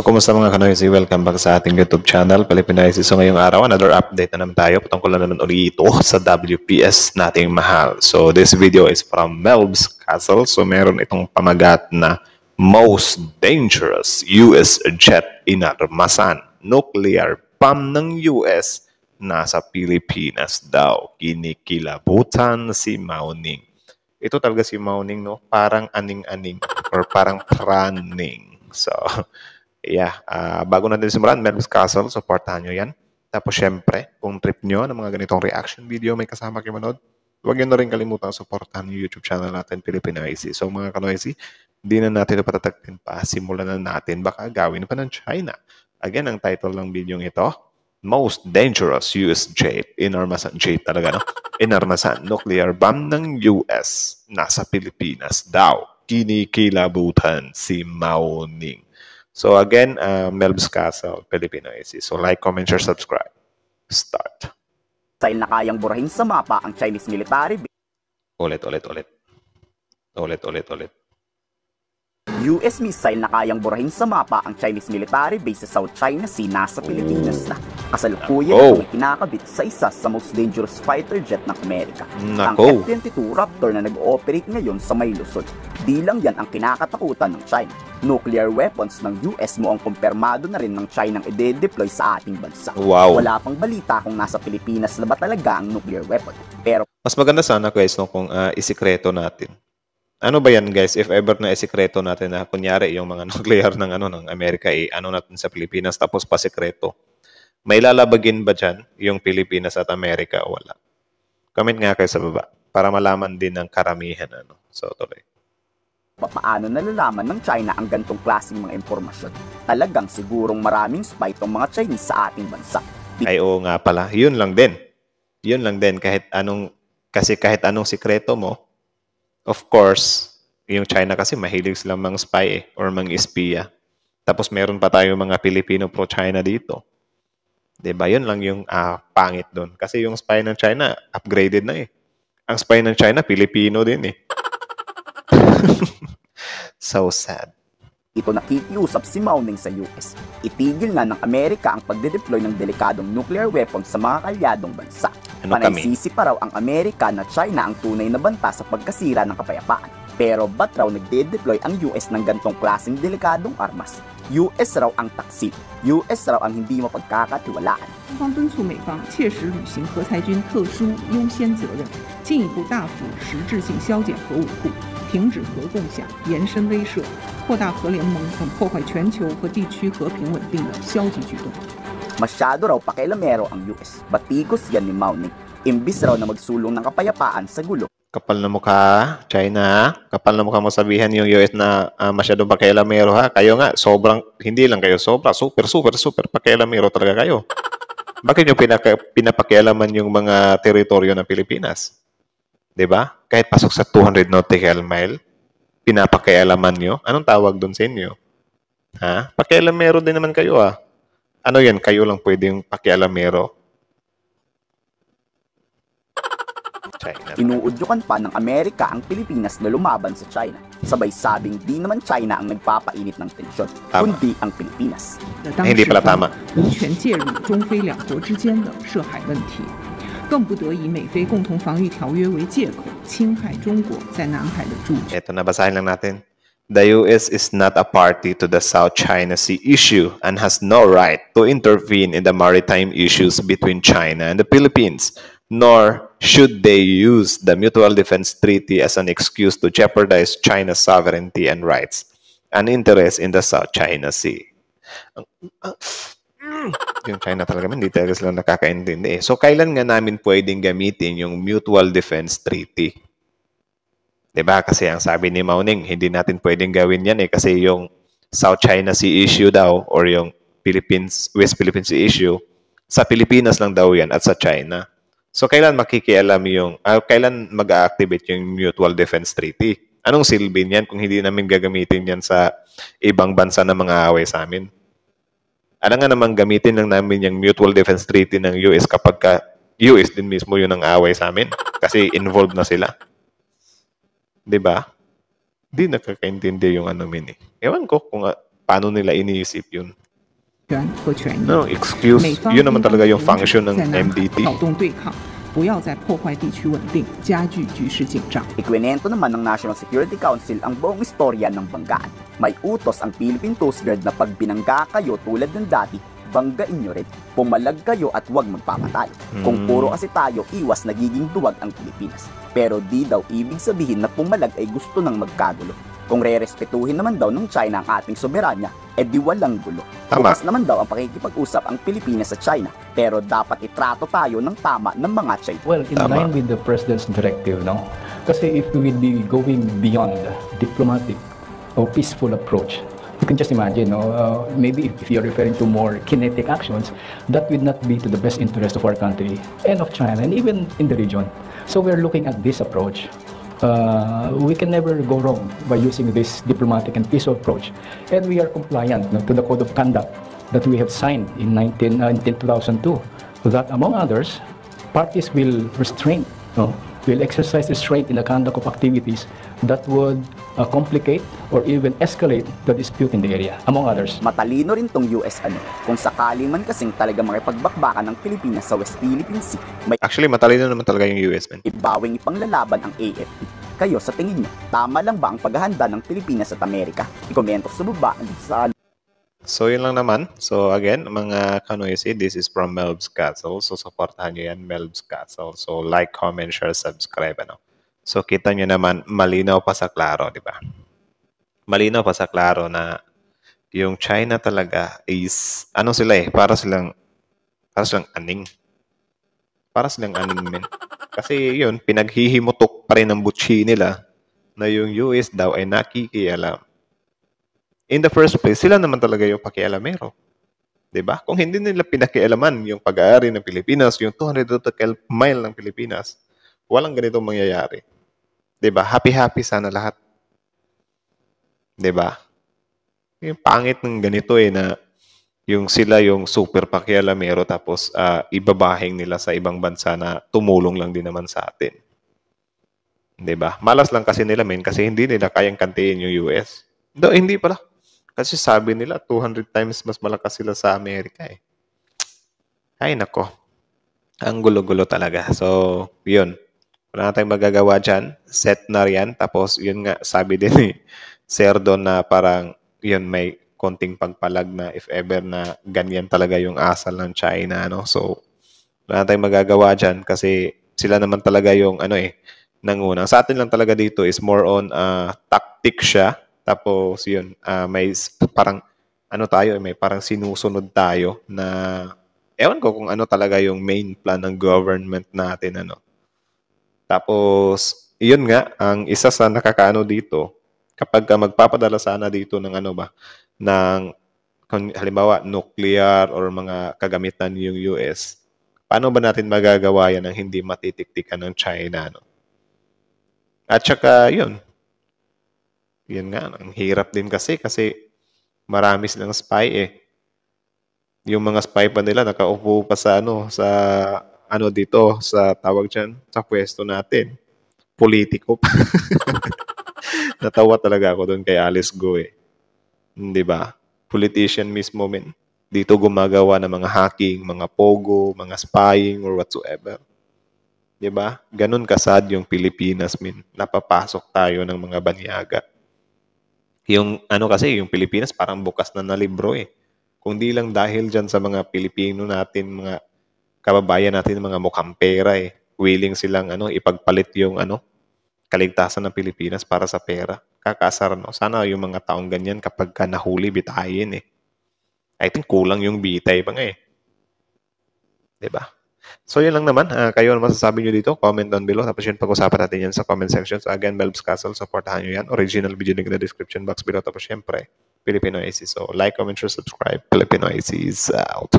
So, kumusta mga kanoysi? Welcome back sa ating YouTube channel, Pilipinaysi. So, ngayong araw, another update na naman tayo. Patungkol na naman ulit ito sa WPS nating mahal. So, this video is from Melb's Castle. So, meron itong pamagat na most dangerous US jet inarmasan. Nuclear bomb ng US nasa Pilipinas daw. Kinikilabutan si Mao Ning. Ito talaga si Mao Ning, no? Parang aning-aning or parang praning. So, yeah, bago natin simulan, Melb's Castle, supportahan nyo yan. Tapos syempre, kung trip nyo ng mga ganitong reaction video, may kasama kayo manood, huwag nyo na rin kalimutan supportahan yung YouTube channel natin, Pilipinaysi. So mga kanoysi, di na natin ito patatagpin pa, simulan na natin, baka gawin pa ng China. Again, ang title ng video ito, Most Dangerous US Jet, inarmasan jet talaga, no? Inarmasan, nuclear bomb ng US, nasa Pilipinas daw. Kinikilabutan si Mao Ning. So again, Melb's Castle, Pilipinaysi. So like, comment, share, subscribe. Start. Dahil na kayang burahin sa mapa ang Chinese military Ulit. US missile na kayang burahin sa mapa ang Chinese military base sa South China Sea nasa Pilipinas na. Kasalukuyan itong kinakabit sa isa sa most dangerous fighter jet ng Amerika. Ang F-22 Raptor na nag-ooperate ngayon sa may Luzon. Di lang yan ang kinakatakutan ng China. Nuclear weapons ng US mo ang kumpirmado na rin ng China ang ide-deploy sa ating bansa. Wow. Wala pang balita kung nasa Pilipinas na ba talaga ang nuclear weapon. Pero mas maganda sana guys, no, kung isikreto natin. Ano ba yan guys, if ever na isikreto natin na kunyari yung mga nuclear ng Amerika, natin sa Pilipinas tapos pasikreto. May lalabagin ba dyan yung Pilipinas at Amerika o wala? Comment nga kayo sa baba para malaman din ng karamihan. So tuloy. Paano nalalaman ng China ang gantong klaseng mga impormasyon? Talagang sigurong maraming spy tong mga Chinese sa ating bansa. Ay oo nga pala, yun lang din. Yun lang din, kahit anong sikreto mo, of course, yung China kasi mahilig silang mga spy or mga espiya. Tapos meron pa tayo mga Pilipino pro-China dito. Diba? Yun lang yung pangit doon. Kasi yung spy ng China, upgraded na eh. Ang spy ng China, Pilipino din eh. So sad. Ito nakikiusap si Mao Ning sa US. Itigil na ng Amerika ang pagde-deploy ng delikadong nuclear weapons sa mga kalyadong bansa. Panaysisi pa raw ang Amerika na China ang tunay na banta sa pagkasira ng kapayapaan. Pero ba't raw nagde-deploy ang US ng gantong klaseng delikadong armas? US raw ang taksil. US raw ang hindi mapagkakatiwalaan. 中方敦促美方切实履行核裁军特殊优先责任，进一步大幅实质性削减核武库，停止核共享，延伸威慑，扩大核联盟等破坏全球和地区和平稳定的消极举动。 Masyado raw pakialamero ang US. Batikos yan ni Mao Ning. Imbis raw na magsulong ng kapayapaan sa gulo. Kapal na mukha, China. Kapal na mukha mo sabihan yung US na masyadong pakialamero ha. Kayo nga, sobrang, hindi lang kayo sobra, super pakialamero talaga kayo. Bakit nyo pinapakialaman yung mga teritoryo ng Pilipinas? Diba? Kahit pasok sa 200 nautical mile, pinapakialaman nyo. Anong tawag doon sa inyo? Ha? Pakialamero din naman kayo ah. Ano yan? Kayo lang pwedeng pakialamero. China. Inuudyukan pa ng Amerika ang Pilipinas na lumaban sa China. Sabay sabing di naman China ang nagpapainit ng tensyon, kundi ang Pilipinas. Hindi pala tama. 无权介入中非两国之间的涉海问题，更不得以美菲共同防御条约为借口侵害中国在南海的主权。 Ito, nabasahin lang natin. The US is not a party to the South China Sea issue and has no right to intervene in the maritime issues between China and the Philippines, nor should they use the Mutual Defense Treaty as an excuse to jeopardize China's sovereignty and rights and interests in the South China Sea. Yung China talaga, hindi talaga sila nakakaintindi eh. So, kailan nga namin pwedeng gamitin yung Mutual Defense Treaty? Diba? Kasi ang sabi ni Mao Ning, hindi natin pwedeng gawin yan eh. Kasi yung South China Sea issue daw or yung West Philippine Sea issue, sa Pilipinas lang daw yan at sa China. So, kailan makikialam yung, kailan mag-activate yung Mutual Defense Treaty? Anong silbi niyan kung hindi namin gagamitin yan sa ibang bansa na mga away sa amin? Alam nga naman gamitin lang namin yung Mutual Defense Treaty ng US kapag US din mismo yun ang away sa amin. Kasi involved na sila. Diba? Di nakakaintindi yung ano min eh. Ewan ko kung paano nila iniisip yun? 和权益。 No, excuse. 美方 Yun naman 应当 talaga yung 停止 function ng 在南海 MDT. 挑动对抗，不要再破坏地区稳定，加剧局势紧张。 Ikwinento naman ng National Security Council ang buong istorya ng banggaan. May utos ang Philippine Coast Guard na pag binangga kayo tulad ng dati, banggain nyo rin. Pumalag kayo at huwag magpapatalo. Kung puro kasi tayo, iwas nagiging duwag ang Pilipinas. Pero di daw ibig sabihin na pumalag ay gusto ng magkagulo. Kung re-respetuhin naman daw ng China ang ating soberanya, edi walang gulo. Tama. Bukas naman daw ang pakikipag-usap ang Pilipinas sa China, pero dapat itrato tayo ng tama ng mga China. Well, in Tama. line with the President's directive, no? Kasi if we will be going beyond diplomatic or peaceful approach, you can just imagine, no? Maybe if you're referring to more kinetic actions, that would not be to the best interest of our country and of China and even in the region. So we're looking at this approach. We can never go wrong by using this diplomatic and peaceful approach. And we are compliant, no, to the code of conduct that we have signed in 2002. That, among others, parties will restrain, no, will exercise restraint in the conduct of activities that would complicate or even escalate the dispute in the area, among others. Matalino rin tong US kung sakaling man kasing talaga makipagbakbakan ng Pilipinas sa West Philippine Sea, may Actually, matalino naman talaga yung US, man. ibawing ipanglalaban ang AFP. Kayo sa tingin niyo, tama lang ba ang paghahanda ng Pilipinas at Amerika? I-komento sa baba sa So, yun lang naman. So, again, mga kanoysi, this is from Melb's Castle. So, supportahan nyo yan, Melb's Castle. So, like, comment, share, subscribe, ano. So, kita nyo naman, malinaw pa sa klaro, di ba? Malinaw pa sa klaro na yung China talaga is, ano sila para silang aning. Para silang aning, men. Kasi yun, pinaghihimutok pa rin ng butchi nila na yung US daw ay nakikialam. In the first place, sila naman talaga yung pakialamero. 'Di ba? Kung hindi nila pinakialaman yung pag-aari ng Pilipinas, yung 200 nautical mile ng Pilipinas, walang ganitong mangyayari. 'Di ba? Happy-happy sana lahat. 'Di ba? Yung pangit ng ganito na yung sila yung super pakialamero tapos ibabahing nila sa ibang bansa na tumulong lang din naman sa atin. 'Di ba? Malas lang kasi nila, men, kasi hindi nila kayang kantiin yung US. Hindi pala. Kasi sabi nila 200 times mas malakas sila sa Amerika eh. Ay nako. Ang gulo-gulo talaga. So, yun. Wala na tayong magagawa dyan. Set na riyan. Tapos, yun nga, sabi din ni Sir Don na parang, yun, may konting pagpalag na if ever na ganyan talaga yung asal ng China, no? So, wala na tayong magagawa dyan kasi sila naman talaga yung, nangunang. Sa atin lang talaga dito is more on tactic siya. Tapos, yun, may parang, may parang sinusunod tayo na, ewan ko kung ano talaga yung main plan ng government natin, Tapos, yun nga, ang isa sa nakakaano dito, kapag magpapadala sana dito ng ng, halimbawa, nuclear or mga kagamitan yung US, paano ba natin magagawa yan ng hindi matitiktikan ng China, At saka, yun nga, ang hirap din kasi marami silang spy Yung mga spy pa nila nakaupo pa sa dito sa tawag diyan sa pwesto natin. Politiko pa. Natawa talaga ako doon kay Alice Go 'Di ba? Politician mismo, men. Dito gumagawa ng mga hacking, mga pogo, mga spying or whatsoever. 'Di ba? Ganun kasad yung Pilipinas, men. Napapasok tayo ng mga banyaga. Yung kasi yung Pilipinas parang bukas na libro Kung di lang dahil dyan sa mga Pilipino natin, mga kababayan natin, mga mukhang pera willing silang ipagpalit yung kaligtasan ng Pilipinas para sa pera. Kakasar, Sana yung mga taong ganyan kapag nahuli, bitayin I think kulang yung bitay pa nga 'Di ba? So, yun lang naman. Kayo ano masasabi nyo dito? Comment down below. Tapos yun, pag-usapan natin yan sa comment section. So, again, Melb's Castle, supportahan nyo yan. Original video link in the description box below. Tapos, syempre, Filipino AC. So, like, comment, share, subscribe. Filipino AC is out.